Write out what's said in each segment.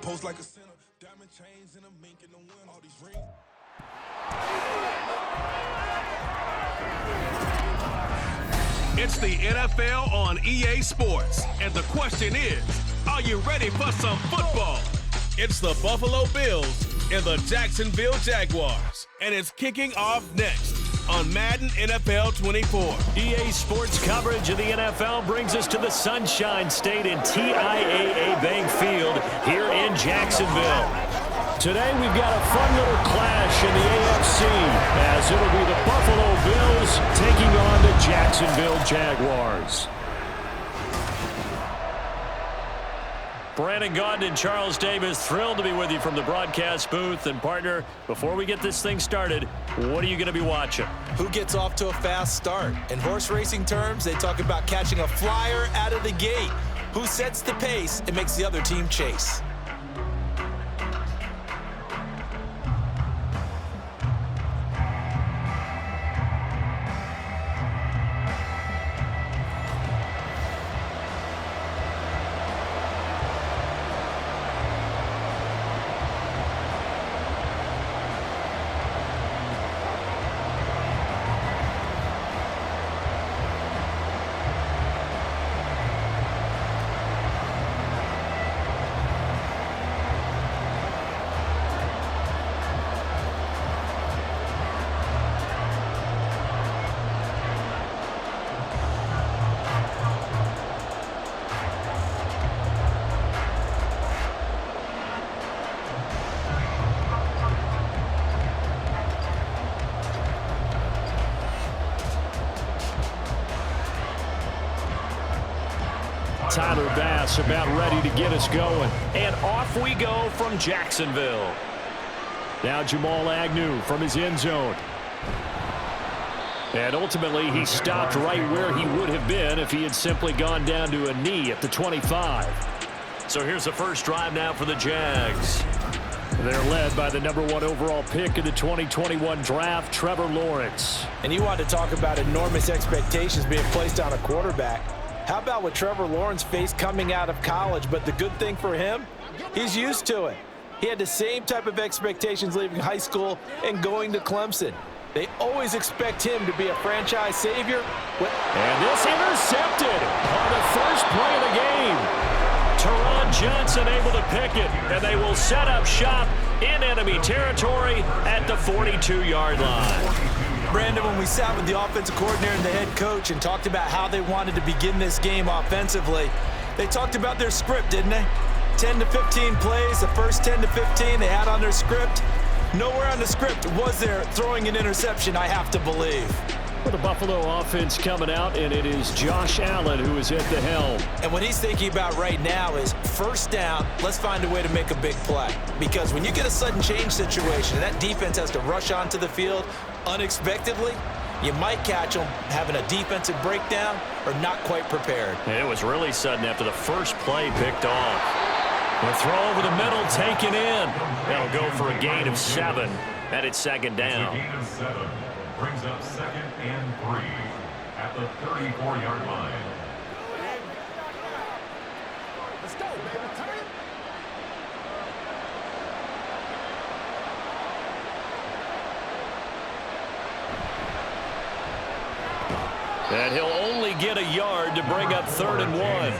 Post like a center, diamond chains and a mink in the wind. All these rings. It's the NFL on EA Sports, and the question is, are you ready for some football? It's the Buffalo Bills and the Jacksonville Jaguars, and it's kicking off next on Madden NFL 24. EA Sports coverage of the NFL brings us to the Sunshine State in TIAA Bank Field here in Jacksonville. Today we've got a fun little clash in the AFC as it'll be the Buffalo Bills taking on the Jacksonville Jaguars. Brandon Gaudin and Charles Davis, thrilled to be with you from the broadcast booth. And partner, before we get this thing started, what are you going to be watching? Who gets off to a fast start? In horse racing terms, they talk about catching a flyer out of the gate. Who sets the pace and makes the other team chase? Tyler Bass about ready to get us going. And off we go from Jacksonville. Now Jamal Agnew from his end zone. And ultimately he stopped right where he would have been if he had simply gone down to a knee at the 25. So here's the first drive now for the Jags. They're led by the #1 overall pick in the 2021 draft, Trevor Lawrence. And you want to talk about enormous expectations being placed on a quarterback. How about what Trevor Lawrence faced coming out of college? But the good thing for him, he's used to it. He had the same type of expectations leaving high school and going to Clemson. They always expect him to be a franchise savior. And this intercepted on the first play of the game. Teron Johnson able to pick it, and they will set up shop in enemy territory at the 42-yard line. Brandon, when we sat with the offensive coordinator and the head coach and talked about how they wanted to begin this game offensively, they talked about their script, didn't they? 10 to 15 plays, the first 10 to 15 they had on their script. Nowhere on the script was there throwing an interception, I have to believe. For the Buffalo offense coming out, and it is Josh Allen who is at the helm. And what he's thinking about right now is first down, let's find a way to make a big play. Because when you get a sudden change situation, that defense has to rush onto the field unexpectedly, you might catch them having a defensive breakdown or not quite prepared. And it was really sudden after the first play picked off. The throw over the middle taken in. They'll go for a gain of 7, and it's second down. Brings up 2nd and 3 at the 34-yard line. Let's go, baby. Turn it. And he'll only get a yard to bring up 3rd and 1.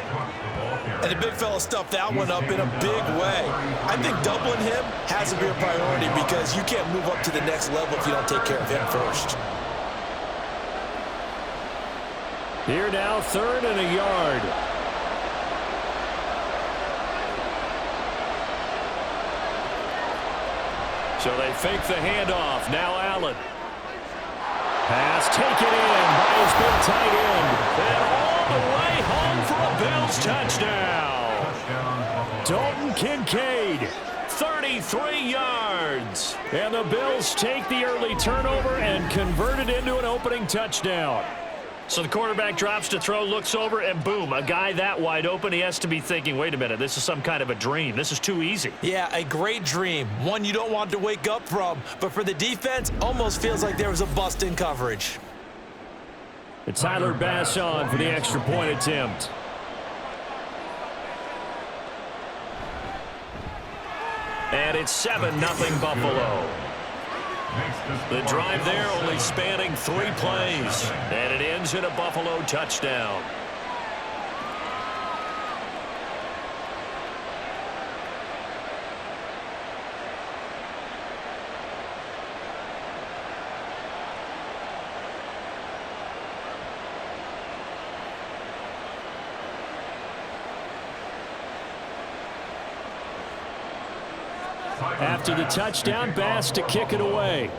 And the big fella stuffed that one up in a big way. I think doubling him has to be a priority because you can't move up to the next level if you don't take care of him first. Here now, 3rd and a yard. So they fake the handoff. Now Allen. Pass taken in by his big tight end. And all the way home for a Bills touchdown. Dalton Kincaid, 33 yards. And the Bills take the early turnover and convert it into an opening touchdown. So the quarterback drops to throw, looks over, and boom, a guy that wide open, he has to be thinking, wait a minute, this is some kind of a dream. This is too easy. Yeah, a great dream. One you don't want to wake up from. But for the defense, almost feels like there was a bust in coverage. And Tyler Bass on for the extra point attempt. And it's 7-0 Buffalo. The drive there only spanning 3 plays. And it ends in a Buffalo touchdown. After the touchdown, Bass to kick it away.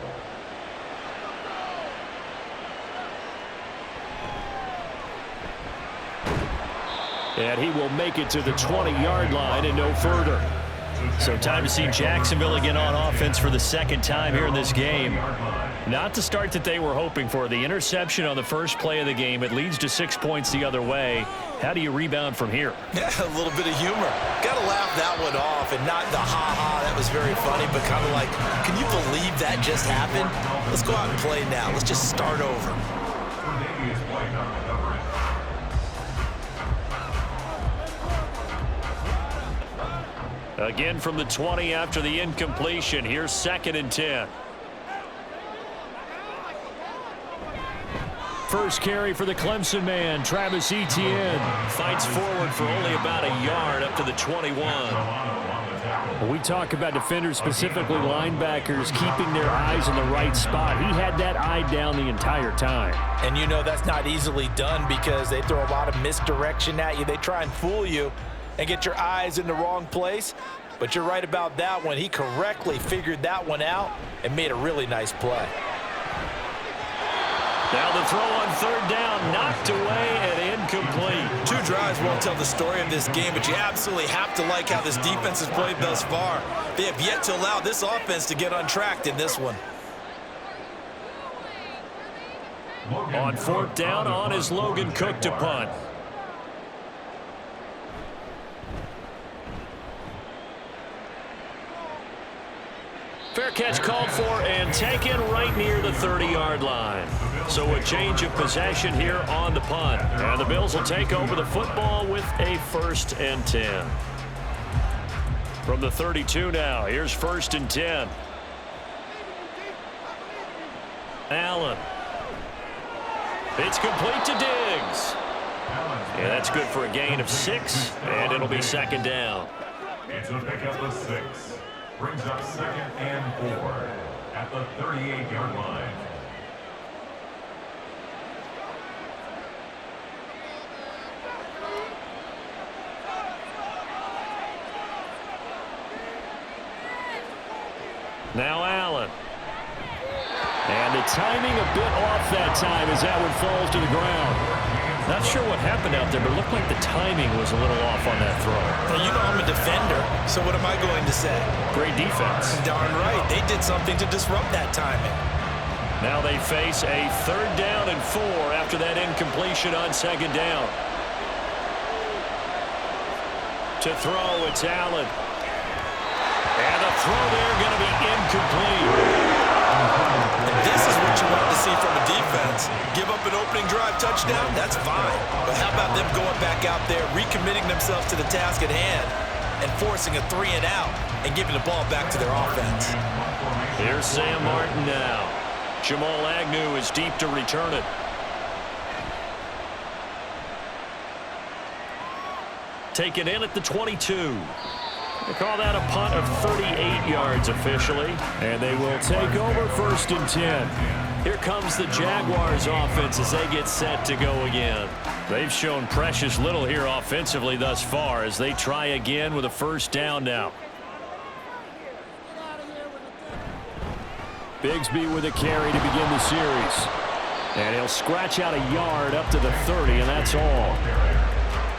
And he will make it to the 20-yard line and no further. So time to see Jacksonville again on offense for the second time here in this game. Not the start that they were hoping for. The interception on the first play of the game, it leads to 6 points the other way. How do you rebound from here? Yeah, a little bit of humor. Got to laugh that one off, and not the ha-ha, that was very funny, but kind of like, can you believe that just happened? Let's go out and play now. Let's just start over. Again from the 20 after the incompletion. Here's 2nd and 10. First carry for the Clemson man, Travis Etienne. Fights forward for only about a yard up to the 21. When we talk about defenders, specifically linebackers, keeping their eyes in the right spot, he had that eye down the entire time. And you know that's not easily done because they throw a lot of misdirection at you. They try and fool you and get your eyes in the wrong place. But you're right about that one. He correctly figured that one out and made a really nice play. Now the throw on 3rd down, knocked away and incomplete. 2 drives won't tell the story of this game, but you absolutely have to like how this defense has played thus far. They have yet to allow this offense to get untracked in this one. On 4th down, on is Logan Cook to punt. Fair catch called for and taken right near the 30-yard line. So a change of possession here on the punt. And the Bills will take over the football with a 1st and 10. From the 32 now, here's 1st and 10. Allen. It's complete to Diggs. Yeah, that's good for a gain of 6, and it'll be 2nd down. It's a pickup of 6. Brings up 2nd and 4 at the 38-yard line. Now Allen. And the timing a bit off that time as that one falls to the ground. Not sure what happened out there, but it looked like the timing was a little off on that throw. Well, you know I'm a defender, so what am I going to say? Great defense. Darn right. They did something to disrupt that timing. Now they face a 3rd down and 4 after that incompletion on 2nd down. To throw, it's Allen. And the throw there going to be incomplete. And this is what you want to see from a defense. Give up an opening drive touchdown, that's fine. But how about them going back out there, recommitting themselves to the task at hand, and forcing a 3 and out, and giving the ball back to their offense. Here's Sam Martin now. Jamal Agnew is deep to return it. Taken in at the 22. They call that a punt of 38 yards officially. And they will take over 1st and 10. Here comes the Jaguars offense as they get set to go again. They've shown precious little here offensively thus far as they try again with a 1st down now. Bigsby with a carry to begin the series. And he'll scratch out a yard up to the 30, and that's all.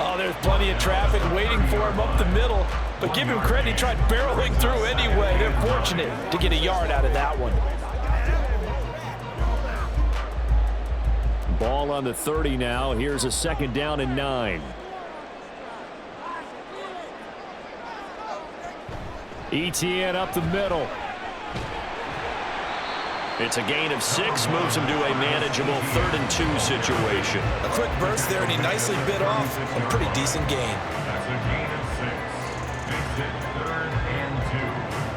Oh, there's plenty of traffic waiting for him up the middle. But give him credit, he tried barreling through anyway. They're fortunate to get a yard out of that one. Ball on the 30 now. Here's a 2nd down and 9. Etienne up the middle. It's a gain of 6, moves him to a manageable 3rd and 2 situation. A quick burst there, and he nicely bit off a pretty decent gain. That's a gain of 6. Makes it 3rd and 2.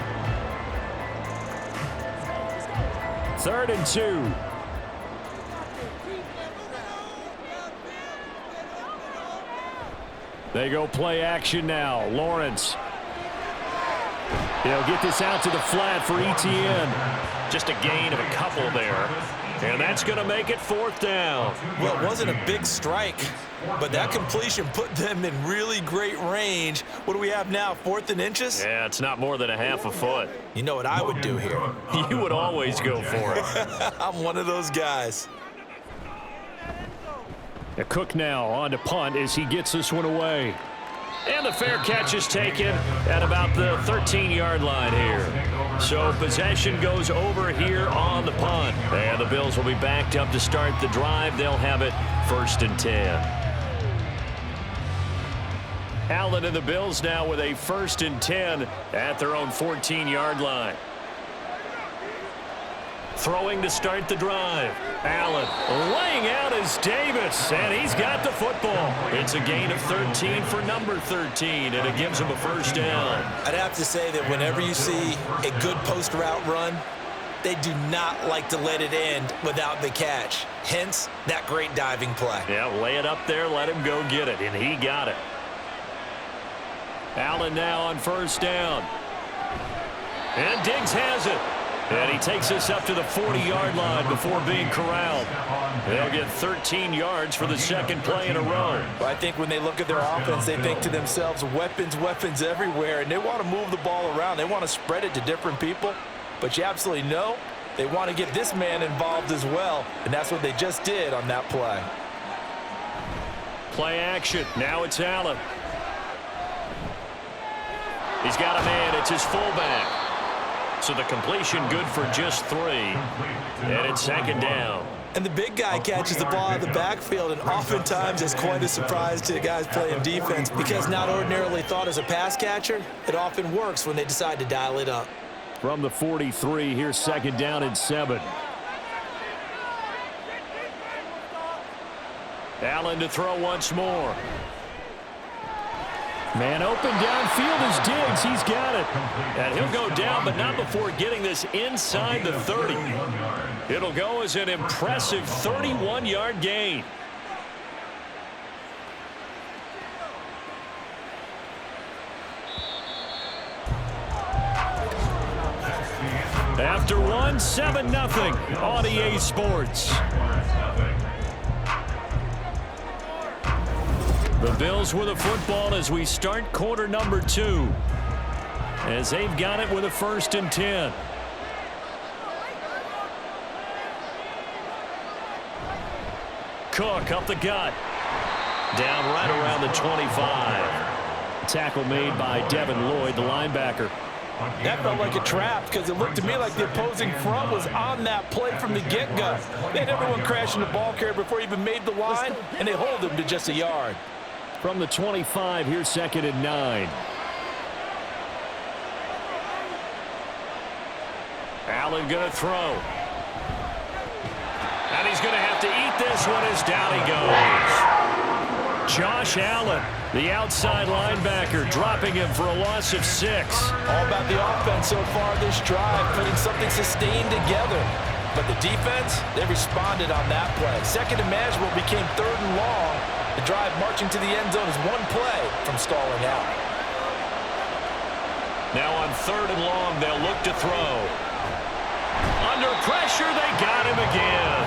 3rd and 2. They go play action now. Lawrence. He'll get this out to the flat for ETN. Just a gain of a couple there. And that's going to make it 4th down. Well, it wasn't a big strike, but that completion put them in really great range. What do we have now, 4th and inches? Yeah, it's not more than a half a foot. You know what I would do here? You would always go for it. I'm one of those guys. A Cook now on to punt as he gets this one away. And the fair catch is taken at about the 13-yard line here. So possession goes over here on the punt. And the Bills will be backed up to start the drive. They'll have it 1st and 10. Allen and the Bills now with a 1st and 10 at their own 14-yard line. Throwing to start the drive. Allen laying out is Davis, and he's got the football. It's a gain of 13 for number 13, and it gives him a 1st down. I'd have to say that whenever you see a good post route run, they do not like to let it end without the catch. Hence, that great diving play. Yeah, lay it up there, let him go get it, and he got it. Allen now on 1st down. And Diggs has it. And he takes us up to the 40-yard line before being corralled. They'll get 13 yards for the 2nd play in a row. Well, I think when they look at their offense, they think to themselves, weapons, weapons everywhere, and they want to move the ball around. They want to spread it to different people, but you absolutely know they want to get this man involved as well, and that's what they just did on that play. Play action. Now it's Allen. He's got a man. It's his fullback. So the completion good for just 3. And it's 2nd down. And the big guy catches the ball out of the backfield, and oftentimes it's quite a surprise to the guys playing defense because not ordinarily thought as a pass catcher, it often works when they decide to dial it up. From the 43, here's 2nd down and 7. Allen to throw once more. Man open downfield is Diggs. He's got it. And he'll go down, but not before getting this inside the 30. It'll go as an impressive 31-yard gain. After 1, 7-0 on EA Sports. The Bills with a football as we start quarter number 2. As they've got it with a 1st and 10. Cook up the gut. Down right around the 25. Tackle made by Devin Lloyd, the linebacker. That felt like a trap because it looked to me like the opposing front was on that play from the get-go. They had everyone crashing the ball carrier before he even made the line, and they hold him to just a yard. From the 25, here's 2nd and 9. Allen going to throw. And he's going to have to eat this one as down he goes. Josh Allen, the outside linebacker, dropping him for a loss of 6. All about the offense so far this drive, putting something sustained together. But the defense, they responded on that play. 2nd and manageable became 3rd and long. The drive marching to the end zone is 1 play from stalling out. Now on 3rd and long, they'll look to throw. Under pressure, they got him again.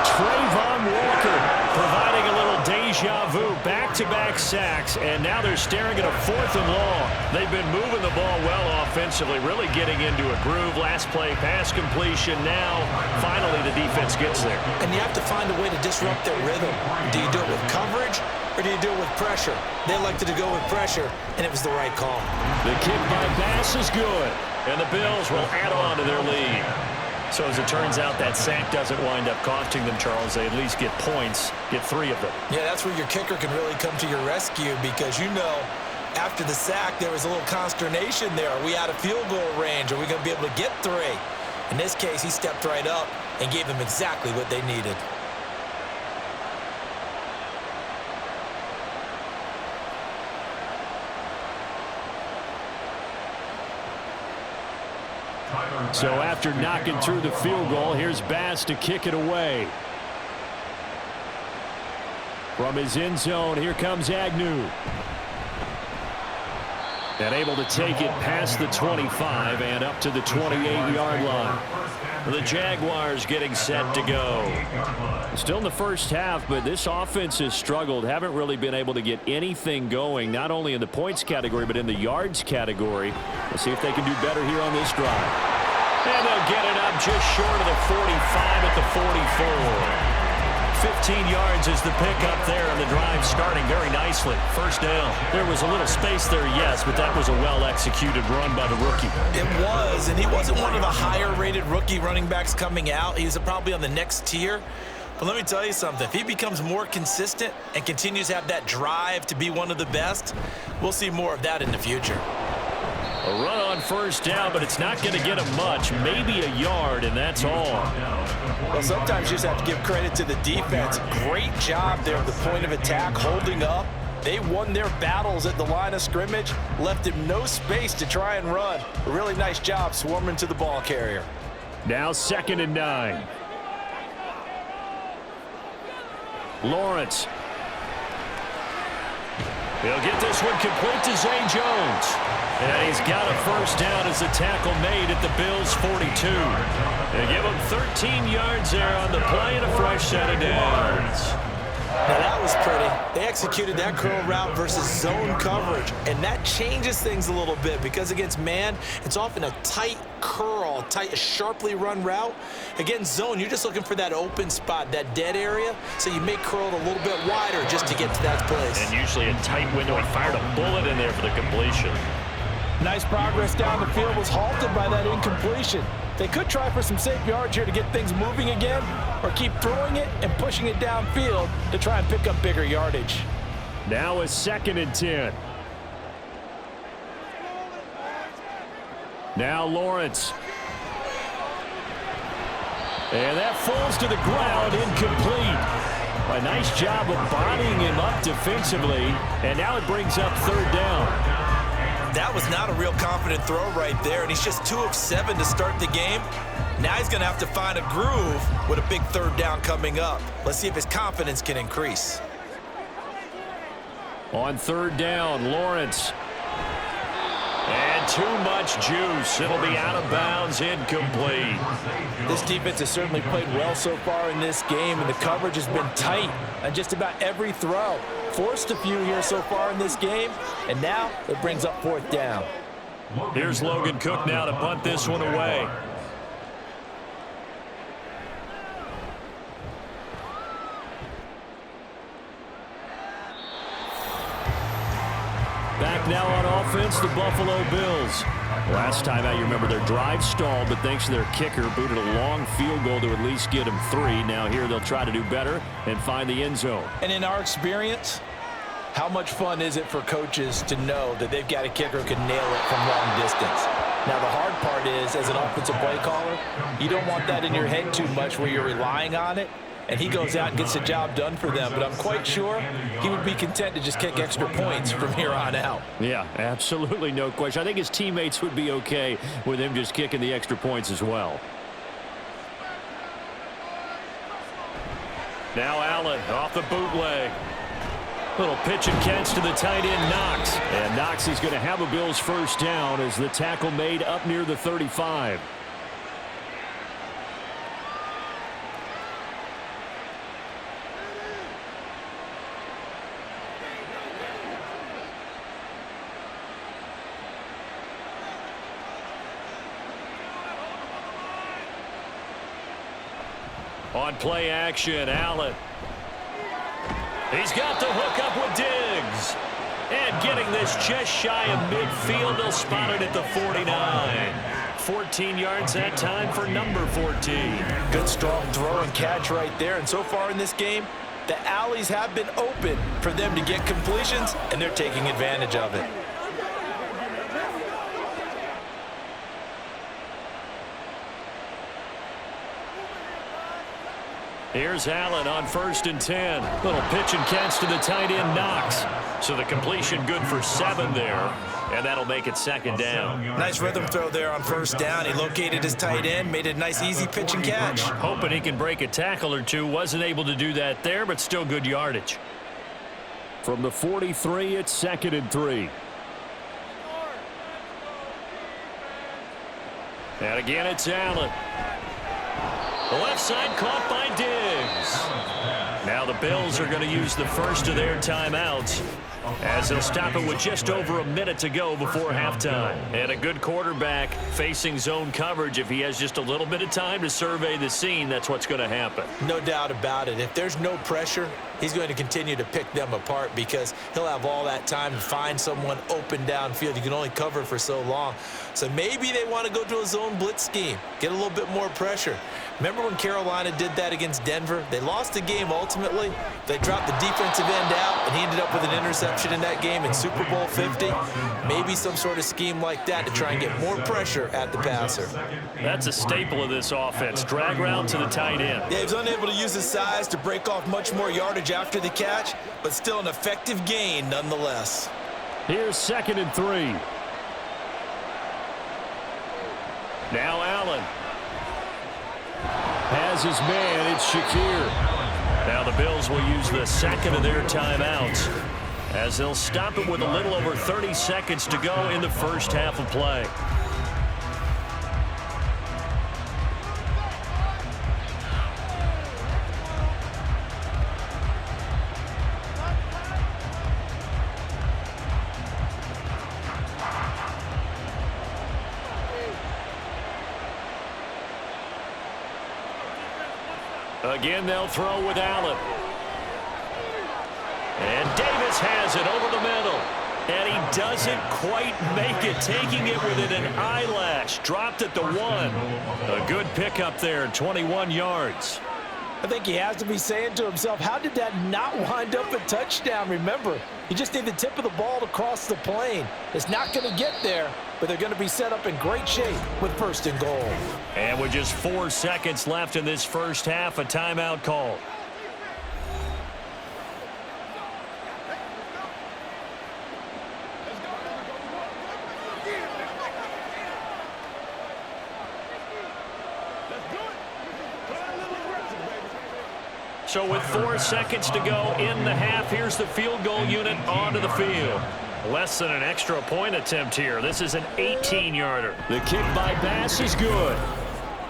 Trayvon Walker providing a little deja vu, back-to-back sacks, and now they're staring at a 4th and long. They've been moving the ball well offensively, really getting into a groove. Last play, pass completion. Now, finally, the defense gets there. And you have to find a way to disrupt their rhythm. Do you do it with coverage, or do you do it with pressure? They elected to go with pressure, and it was the right call. The kick by Bass is good, and the Bills will add on to their lead. So as it turns out, that sack doesn't wind up costing them, Charles. They at least get points, get 3 of them. Yeah, that's where your kicker can really come to your rescue because you know after the sack there was a little consternation there. Are we out of field goal range? Are we going to be able to get 3? In this case, he stepped right up and gave them exactly what they needed. So after knocking through the field goal, here's Bass to kick it away. From his end zone, here comes Agnew. And able to take it past the 25 and up to the 28-yard line. The Jaguars getting set to go. Still in the first half, but this offense has struggled. Haven't really been able to get anything going, not only in the points category, but in the yards category. Let's see if they can do better here on this drive. And they'll get it up just short of the 45 at the 44. 15 yards is the pickup there, and the drive starting very nicely. First down. There was a little space there, yes, but that was a well-executed run by the rookie. It was, and he wasn't one of the higher-rated rookie running backs coming out. He's probably on the next tier. But let me tell you something. If he becomes more consistent and continues to have that drive to be one of the best, we'll see more of that in the future. A run on first down, but it's not going to get him much. Maybe a yard, and that's all. Well, sometimes you just have to give credit to the defense. Great job there at the point of attack, holding up. They won their battles at the line of scrimmage, left him no space to try and run. A really nice job swarming to the ball carrier. Now 2nd and 9. Lawrence. He'll get this one complete to Zay Jones. And he's got a first down as the tackle made at the Bills' 42. They give him 13 yards there on the play and a fresh set of downs. Now that was pretty. They executed that curl route versus zone coverage, and that changes things a little bit because against man, it's often a tight curl, tight, sharply run route. Against zone, you're just looking for that open spot, that dead area, so you may curl it a little bit wider just to get to that place. And usually a tight window. He fired a bullet in there for the completion. Nice progress down the field was halted by that incompletion. They could try for some safe yards here to get things moving again, or keep throwing it and pushing it downfield to try and pick up bigger yardage. Now a 2nd and 10. Now Lawrence. And that falls to the ground, incomplete. A nice job of bodying him up defensively, and now it brings up 3rd down. That was not a real confident throw right there, and he's just 2 of 7 to start the game. Now he's going to have to find a groove with a big 3rd down coming up. Let's see if his confidence can increase. On 3rd down, Lawrence. And too much juice. It'll be out of bounds, incomplete. This defense has certainly played well so far in this game, and the coverage has been tight on just about every throw. Forced a few here so far in this game, and now it brings up 4th down. Here's Logan Cook now to punt this one away. Back now on offense, the Buffalo Bills. Last time out, you remember their drive stalled, but thanks to their kicker, booted a long field goal to at least get them 3. Now here they'll try to do better and find the end zone. And in our experience, how much fun is it for coaches to know that they've got a kicker who can nail it from long distance? Now, the hard part is, as an offensive play caller, you don't want that in your head too much where you're relying on it, and he goes out and gets the job done for them. But I'm quite sure he would be content to just kick extra points from here on out. Yeah, absolutely no question. I think his teammates would be okay with him just kicking the extra points as well. Now Allen off the bootleg. Little pitch and catch to the tight end, Knox. And Knox is going to have a Bills first down as the tackle made up near the 35. On play action, Allen. He's got the hook up with Diggs. And getting this just shy of midfield, they'll spot it at the 49. 14 yards that time for number 14. Good strong throw and catch right there. And so far in this game, the alleys have been open for them to get completions, and they're taking advantage of it. Here's Allen on 1st and 10. Little pitch and catch to the tight end, Knox. So the completion good for 7 there. And that'll make it second down. Nice rhythm throw there on first down. He located his tight end, made it a nice, easy pitch and catch. Hoping he can break a tackle or two. Wasn't able to do that there, but still good yardage. From the 43, it's 2nd and 3. And again, it's Allen. The left side caught by Diggs. Now the Bills are going to use the first of their timeouts as they'll stop it with just over a minute to go before halftime. And a good quarterback facing zone coverage. If he has just a little bit of time to survey the scene, that's what's going to happen. No doubt about it. If there's no pressure, he's going to continue to pick them apart because he'll have all that time to find someone open downfield. You can only cover for so long. So maybe they want to go to a zone blitz scheme, get a little bit more pressure. Remember when Carolina did that against Denver? They lost the game ultimately. They dropped the defensive end out, and he ended up with an interception in that game in Super Bowl 50. Maybe some sort of scheme like that to try and get more pressure at the passer. That's a staple of this offense. Drag route to the tight end. Yeah, he was unable to use his size to break off much more yardage after the catch, but still an effective gain nonetheless. Here's 2nd and 3. Now Allen has his man. It's Shakir. Now the Bills will use the second of their timeouts as they'll stop it with a little over 30 seconds to go in the first half of play. Again, they'll throw with Allen. And Davis has it over the middle. And he doesn't quite make it, taking it within an eyelash. Dropped at the 1. A good pickup there, 21 yards. I think he has to be saying to himself, how did that not wind up a touchdown? Remember, you just need the tip of the ball to cross the plane. It's not going to get there, but they're going to be set up in great shape with 1st and goal. And with just 4 seconds left in this first half, a timeout call. So with 4 seconds to go in the half, here's the field goal unit onto the field. Less than an extra point attempt here. This is an 18-yarder. The kick by Bass is good.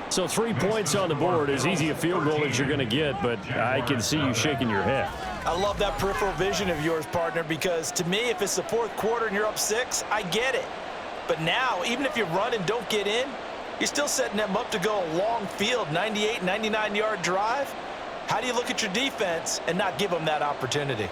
So 3 points on the board. As easy a field goal as you're going to get, but I can see you shaking your head. I love that peripheral vision of yours, partner, because to me, if it's the 4th quarter and you're up 6, I get it. But now, even if you run and don't get in, you're still setting them up to go a long field, 98, 99-yard drive. How do you look at your defense and not give them that opportunity?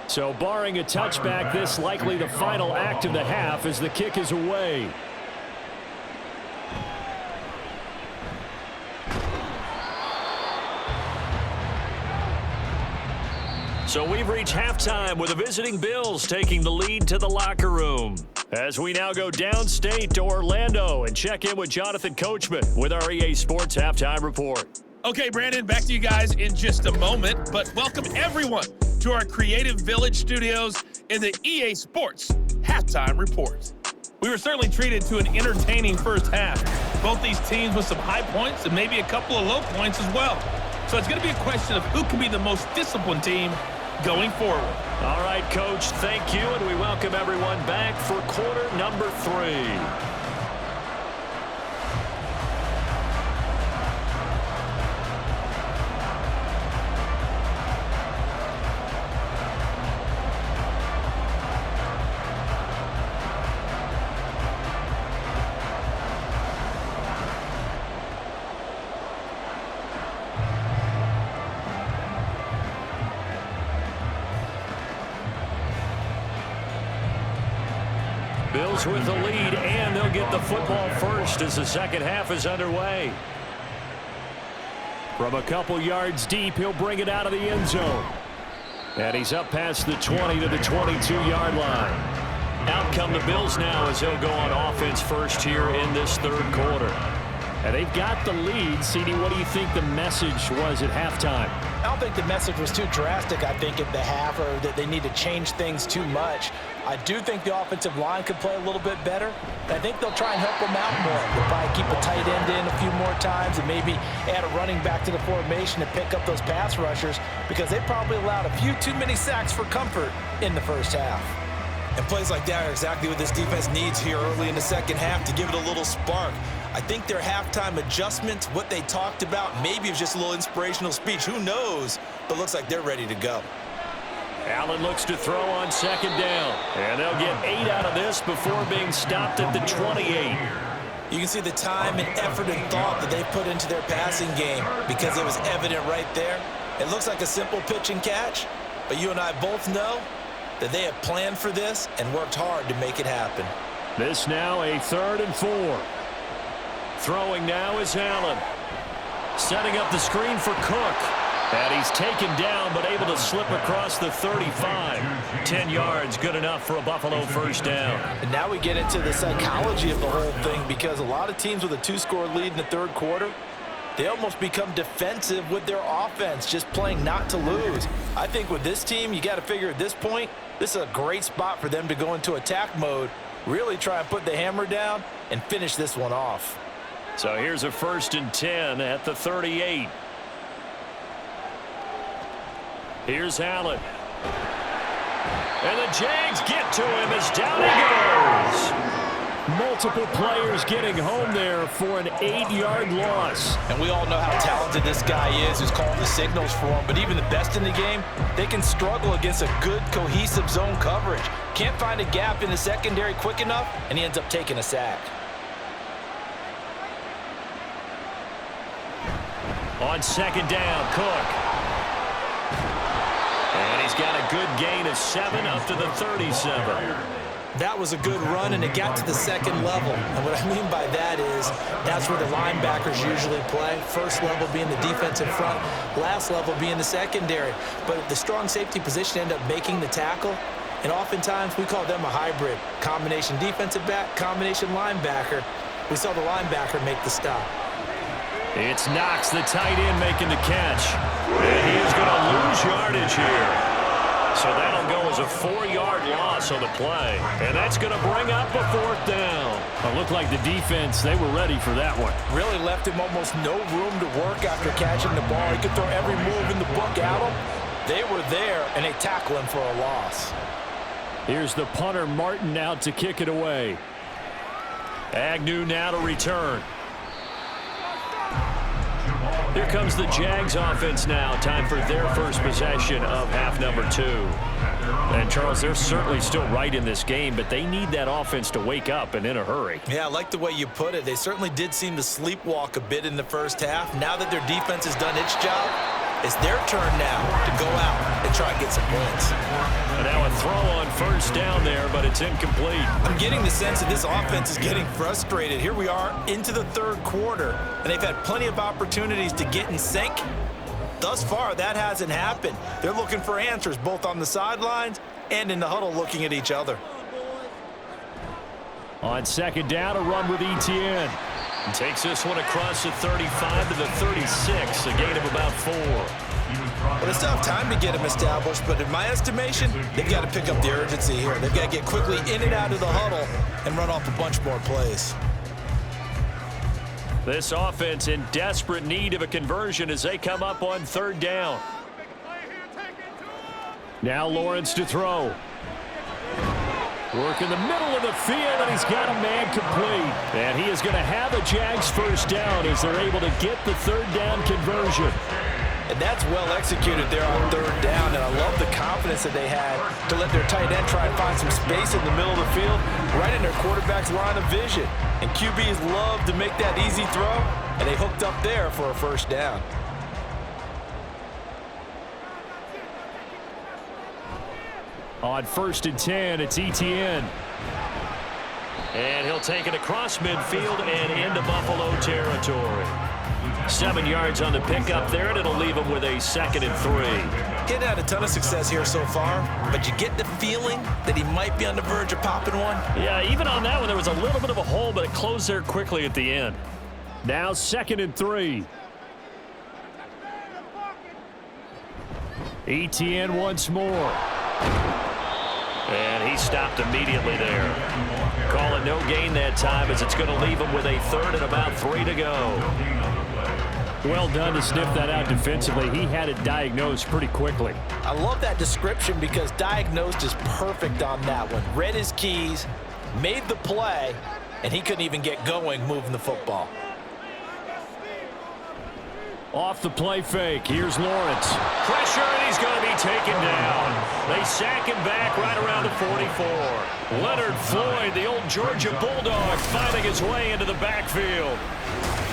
So barring a touchback, this likely the final act of the half as the kick is away. So we've reached halftime with the visiting Bills taking the lead to the locker room. As we now go downstate to Orlando and check in with Jonathan Coachman with our EA Sports Halftime Report. Okay, Brandon, back to you guys in just a moment, but welcome everyone to our Creative Village studios in the EA Sports Halftime Report. We were certainly treated to an entertaining first half. Both these teams with some high points and maybe a couple of low points as well. So it's going to be a question of who can be the most disciplined team going forward. All right, Coach, thank you, and we welcome everyone back for quarter number 3. Bills with the lead, and they'll get the football first as the second half is underway. From a couple yards deep, he'll bring it out of the end zone. And he's up past the 20 to the 22-yard line. Out come the Bills now as they'll go on offense first here in this third quarter. And they've got the lead. CD, what do you think the message was at halftime? I don't think the message was too drastic, I think, at the half, or that they need to change things too much. I do think the offensive line could play a little bit better. I think they'll try and help them out more. They'll probably keep a tight end in a few more times and maybe add a running back to the formation to pick up those pass rushers, because they probably allowed a few too many sacks for comfort in the first half. And plays like that are exactly what this defense needs here early in the second half to give it a little spark. I think their halftime adjustments, what they talked about, maybe it was just a little inspirational speech. Who knows? But looks like they're ready to go. Allen looks to throw on second down. And they'll get 8 out of this before being stopped at the 28. You can see the time and effort and thought that they put into their passing game because it was evident right there. It looks like a simple pitch and catch, but you and I both know that they have planned for this and worked hard to make it happen. This now a 3rd and 4. Throwing now is Allen. Setting up the screen for Cook. And he's taken down but able to slip across the 35. 10 yards, good enough for a Buffalo first down. And now we get into the psychology of the whole thing, because a lot of teams with a 2-score lead in the third quarter, they almost become defensive with their offense, just playing not to lose. I think with this team, you got to figure at this point, this is a great spot for them to go into attack mode, really try and put the hammer down and finish this one off. So here's a 1st and 10 at the 38. Here's Allen. And the Jags get to him as down he goes. Multiple players getting home there for an 8-yard loss. And we all know how talented this guy is who's calling the signals for him. But even the best in the game, they can struggle against a good, cohesive zone coverage. Can't find a gap in the secondary quick enough, and he ends up taking a sack. On second down, Cook. And he's got a good gain of 7 up to the 37. That was a good run, and it got to the second level. And what I mean by that is that's where the linebackers usually play. First level being the defensive front, last level being the secondary. But the strong safety position ended up making the tackle, and oftentimes we call them a hybrid. Combination defensive back, combination linebacker. We saw the linebacker make the stop. It's Knox, the tight end, making the catch. And he is going to lose yardage here. So that'll go as a 4-yard loss on the play. And that's going to bring up a 4th down. It looked like the defense, they were ready for that one. Really left him almost no room to work after catching the ball. He could throw every move in the book at him. They were there, and they tackle him for a loss. Here's the punter, Martin, out to kick it away. Agnew now to return. Here comes the Jags offense now. Time for their first possession of half number 2. And, Charles, they're certainly still right in this game, but they need that offense to wake up and in a hurry. Yeah, I like the way you put it. They certainly did seem to sleepwalk a bit in the first half. Now that their defense has done its job, it's their turn now to go out and try and get some points. And now a throw on first down there, but it's incomplete. I'm getting the sense that this offense is getting frustrated. Here we are into the third quarter, and they've had plenty of opportunities to get in sync. Thus far, that hasn't happened. They're looking for answers both on the sidelines and in the huddle looking at each other. On second down, a run with Etienne. Takes this one across the 35 to the 36, a gain of about 4. Well, they still have time to get them established, but in my estimation, they've got to pick up the urgency here. They've got to get quickly in and out of the huddle and run off a bunch more plays. This offense in desperate need of a conversion as they come up on 3rd down. Now Lawrence to throw. Work in the middle of the field, and he's got a man complete. And he is going to have a Jags first down as they're able to get the 3rd down conversion. And that's well executed there on 3rd down, and I love the confidence that they had to let their tight end try and find some space in the middle of the field, right in their quarterback's line of vision. And QBs love to make that easy throw, and they hooked up there for a first down. On 1st and 10, it's Etienne. And he'll take it across midfield and into Buffalo territory. 7 yards on the pickup there, and it'll leave him with a 2nd and 3. He's had a ton of success here so far, but you get the feeling that he might be on the verge of popping one. Yeah, even on that one, there was a little bit of a hole, but it closed there quickly at the end. Now 2nd and 3. ETN once more. And he stopped immediately there. Call it no gain that time, as it's going to leave him with a 3rd and about 3 to go. Well done to sniff that out defensively. He had it diagnosed pretty quickly. I love that description because diagnosed is perfect on that one. Read his keys, made the play, and he couldn't even get going moving the football. Off the play fake. Here's Lawrence. Pressure, and he's going to be taken down. They sack him back right around the 44. Leonard Floyd, the old Georgia Bulldog, finding his way into the backfield.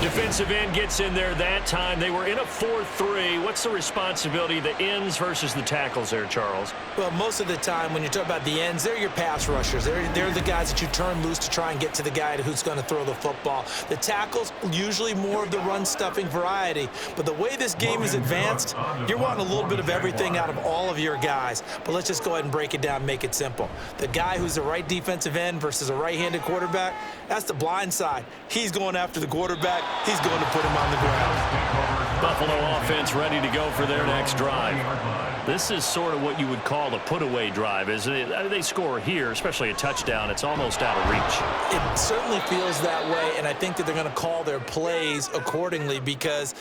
Defensive end gets in there that time. They were in a 4-3. What's the responsibility of the ends versus the tackles there, Charles? Well, most of the time when you talk about the ends, they're your pass rushers. They're the guys that you turn loose to try and get to the guy who's going to throw the football. The tackles, usually more of the run-stuffing variety. But the way this game is advanced, you're wanting a little bit of everything out of all of your guys. But let's just go ahead and break it down and make it simple. The guy who's the right defensive end versus a right-handed quarterback, that's the blind side. He's going after the quarterback. He's going to put him on the ground. Buffalo offense ready to go for their next drive. This is sort of what you would call a put-away drive, isn't it? They score here, especially a touchdown. It's almost out of reach. It certainly feels that way, and I think that they're going to call their plays accordingly because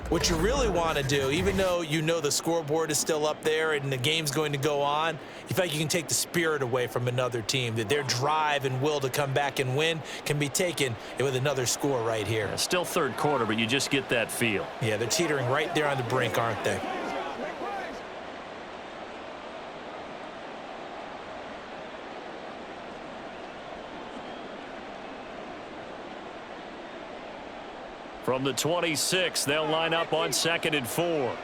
what you really want to do, even though you know the scoreboard is still up there and the game's going to go on, you feel like you can take the spirit away from another team, that their drive and will to come back and win can be taken with another score right here. Yeah, still 3rd quarter, but you just get that feel. Yeah, they're teetering right there on the brink, aren't they? From the 26, they'll line up on 2nd and 4.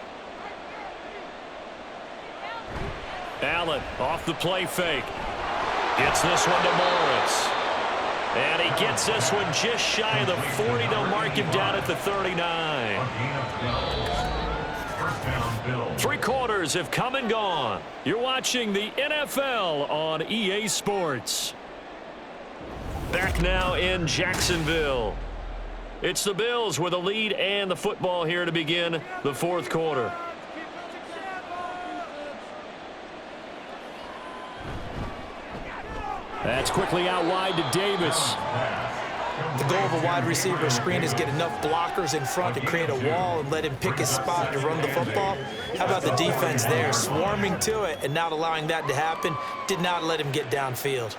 Allen off the play fake. Gets this one to Morris. And he gets this one just shy of the 40. They'll mark him down at the 39. 3 quarters have come and gone. You're watching the NFL on EA Sports. Back now in Jacksonville. It's the Bills with a lead and the football here to begin the 4th quarter. That's quickly out wide to Davis. The goal of a wide receiver screen is get enough blockers in front to create a wall and let him pick his spot to run the football. How about the defense there, swarming to it and not allowing that to happen? Did not let him get downfield.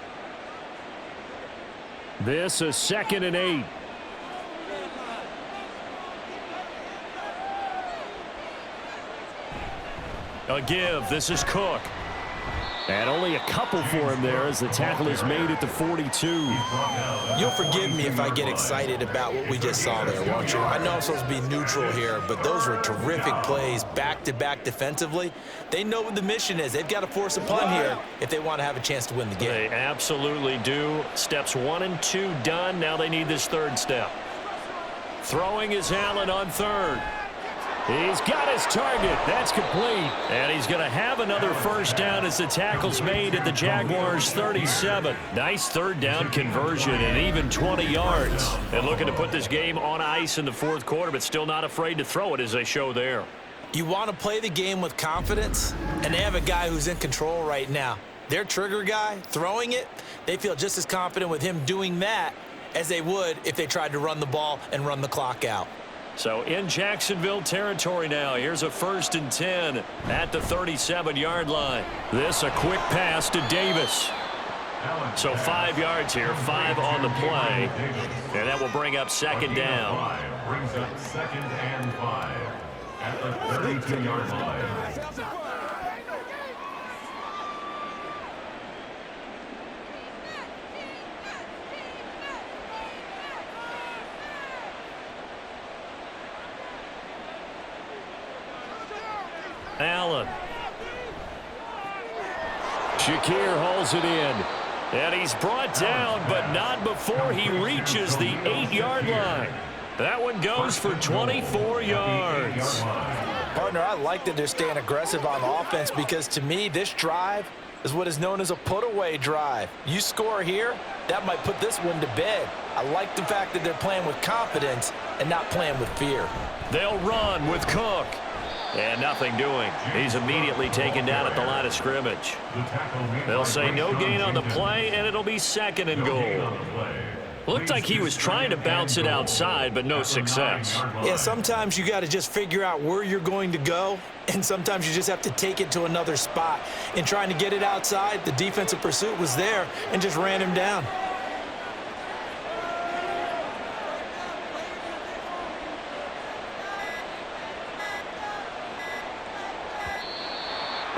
This is 2nd and 8. A give. This is Cook. And only a couple for him there as the tackle is made at the 42. You'll forgive me if I get excited about what we just saw there, won't you? I know I'm supposed to be neutral here, but those were terrific plays back-to-back defensively. They know what the mission is. They've got to force a punt here if they want to have a chance to win the game. They absolutely do. Steps 1 and 2 done. Now they need this 3rd step. Throwing is Allen on 3rd. He's got his target. That's complete. And he's going to have another 1st down as the tackle's made at the Jaguars' 37. Nice 3rd down conversion and even 20 yards. And looking to put this game on ice in the 4th quarter, but still not afraid to throw it as they show there. You want to play the game with confidence, and they have a guy who's in control right now. Their trigger guy, throwing it, they feel just as confident with him doing that as they would if they tried to run the ball and run the clock out. So in Jacksonville territory now. Here's a 1st and 10 at the 37-yard line. This a quick pass to Davis. So 5 yards here, 5 on the play. And that will bring up 2nd down. Brings up 2nd and 5 at the 32-yard line. Allen. Shakir holds it in. And he's brought down, but not before he reaches the 8-yard line. That one goes for 24 yards. Partner, I like that they're staying aggressive on offense because to me, this drive is what is known as a put-away drive. You score here, that might put this one to bed. I like the fact that they're playing with confidence and not playing with fear. They'll run with Cook. And nothing doing. He's immediately taken down at the line of scrimmage. They'll say no gain on the play, and it'll be 2nd and goal. Looked like he was trying to bounce it outside, but no success. Yeah, sometimes you got to just figure out where you're going to go, and sometimes you just have to take it to another spot. In trying to get it outside, the defensive pursuit was there and just ran him down.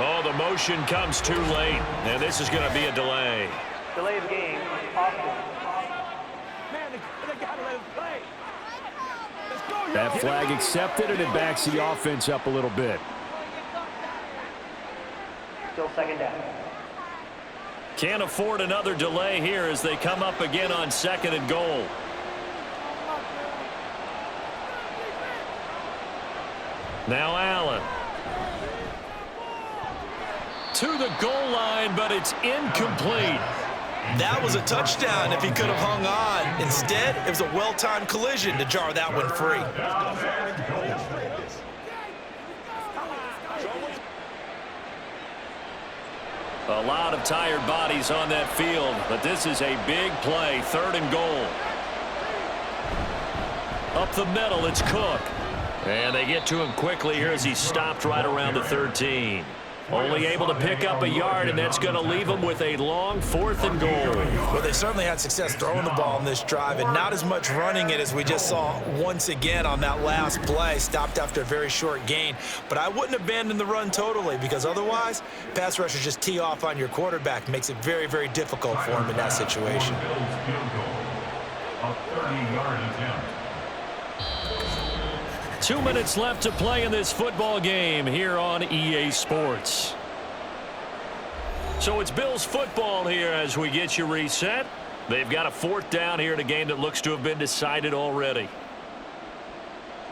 Oh, the motion comes too late, and this is going to be a delay. Delay of game, offense. That flag accepted, and it backs the offense up a little bit. Still 2nd down. Can't afford another delay here as they come up again on 2nd and goal. Now Allen. To the goal line, but it's incomplete. That was a touchdown if he could have hung on. Instead, it was a well-timed collision to jar that one free. A lot of tired bodies on that field, but this is a big play, 3rd and goal. Up the middle, it's Cook. And they get to him quickly here as he stopped right around the 13. Only able to pick up a yard, and that's going to leave them with a long 4th and goal. Well, they certainly had success throwing the ball in this drive, and not as much running it as we just saw once again on that last play. Stopped after a very short gain. But I wouldn't abandon the run totally, because otherwise, pass rushers just tee off on your quarterback. Makes it very, very difficult for him in that situation. A 30-yard attempt. 2 minutes left to play in this football game here on EA Sports. So it's Bills football here as we get you reset. They've got a 4th down here in a game that looks to have been decided already.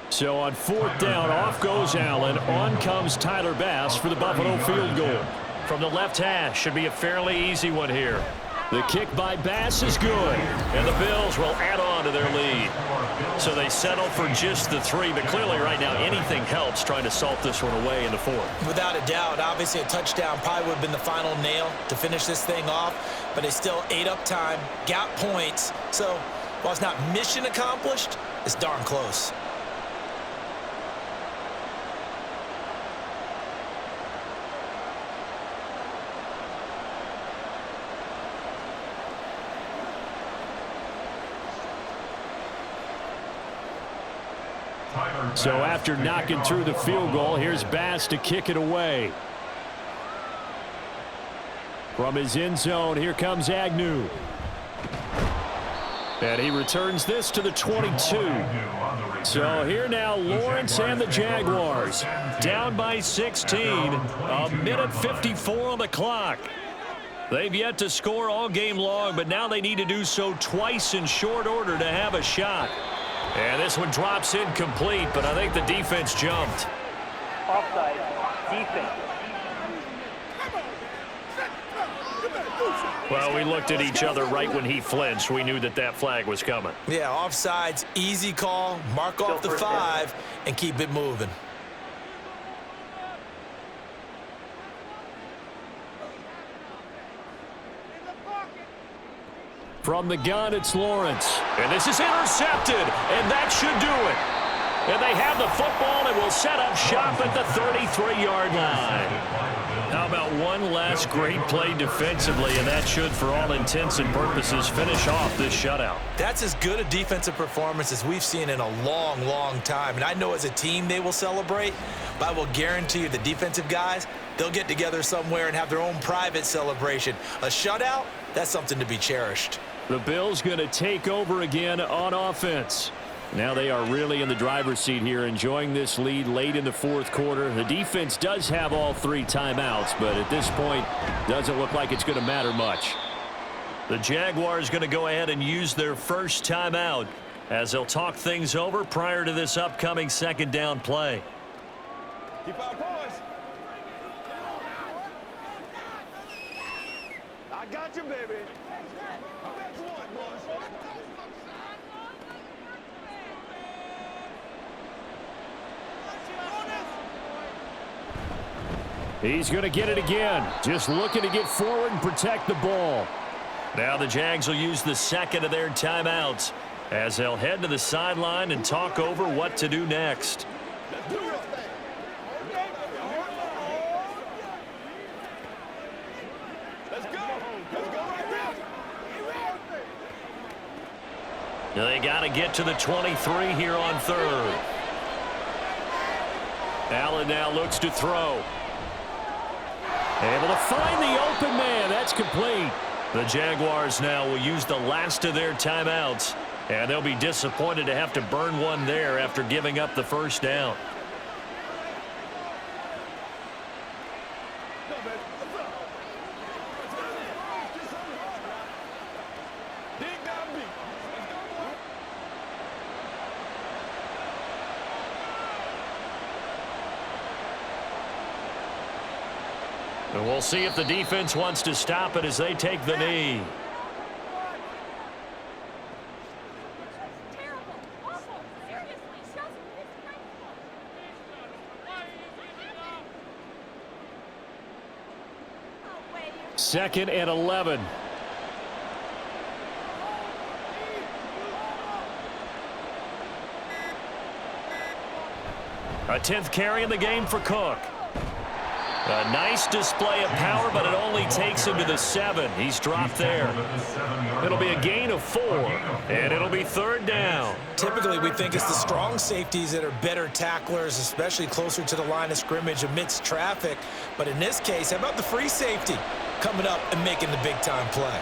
So on 4th down, off goes Allen. On comes Tyler Bass for the Buffalo field goal. From the left hash, should be a fairly easy one here. The kick by Bass is good, and the Bills will add on to their lead. So they settle for just the 3, but clearly right now anything helps trying to salt this one away in the 4th. Without a doubt, obviously a touchdown probably would have been the final nail to finish this thing off, but they still ate up time, got points. So while it's not mission accomplished, it's darn close. So after knocking through the field goal, here's Bass to kick it away. From his end zone, here comes Agnew. And he returns this to the 22. So here now Lawrence and the Jaguars. Down by 16. A minute 54 on the clock. They've yet to score all game long, but now they need to do so twice in short order to have a shot. And this one drops incomplete, but I think the defense jumped. Offside, defense. Well, we looked at each other right when he flinched. We knew that that flag was coming. Yeah, offsides, easy call, mark off the 5, and keep it moving. From the gun, it's Lawrence. And this is intercepted, and that should do it. And they have the football and will set up shop at the 33-yard line. How about one last great play defensively, and that should, for all intents and purposes, finish off this shutout. That's as good a defensive performance as we've seen in a long, long time. And I know as a team they will celebrate, but I will guarantee you the defensive guys, they'll get together somewhere and have their own private celebration. A shutout, that's something to be cherished. The Bills going to take over again on offense. Now they are really in the driver's seat here, enjoying this lead late in the 4th quarter. The defense does have all 3 timeouts, but at this point, doesn't look like it's going to matter much. The Jaguars going to go ahead and use their first timeout. as they'll talk things over prior to this upcoming second down play. Keep our poise. I got you, baby. That's one, boys. He's going to get it again. Just looking to get forward and protect the ball. Now the Jags will use the second of their timeouts as they'll head to the sideline and talk over what to do next. Let's do this thing. Let's go. Let's go right now. They got to get to the 23 here on third. Allen now looks to throw. Able to find the open man. That's complete. The Jaguars now will use the last of their timeouts, and they'll be disappointed to have to burn one there after giving up the first down. And we'll see if the defense wants to stop it as they take the knee. Second and 11. A 10th carry in the game for Cook. A nice display of power, but it only takes him to the 7. He's dropped there. It'll be a gain of 4, and it'll be third down. Typically, we think it's the strong safeties that are better tacklers, especially closer to the line of scrimmage amidst traffic. But in this case, how about the free safety coming up and making the big-time play?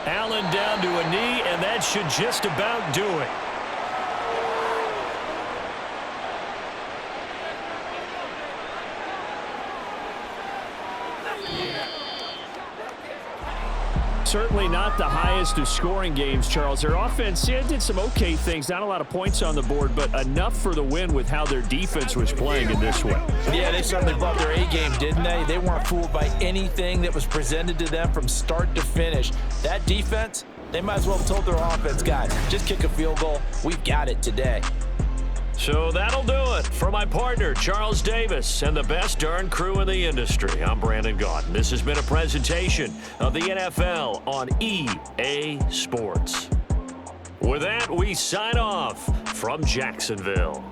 Allen down to a knee, and that should just about do it. Certainly not the highest of scoring games, Charles. Their offense did some okay things. Not a lot of points on the board, but enough for the win with how their defense was playing in this one. Yeah, they certainly brought their A-game, didn't they? They weren't fooled by anything that was presented to them from start to finish. That defense, they might as well have told their offense, guys, just kick a field goal. We've got it today. So that'll do it for my partner, Charles Davis, and the best darn crew in the industry. I'm Brandon Gaudin. This has been a presentation of the NFL on EA Sports. With that, we sign off from Jacksonville.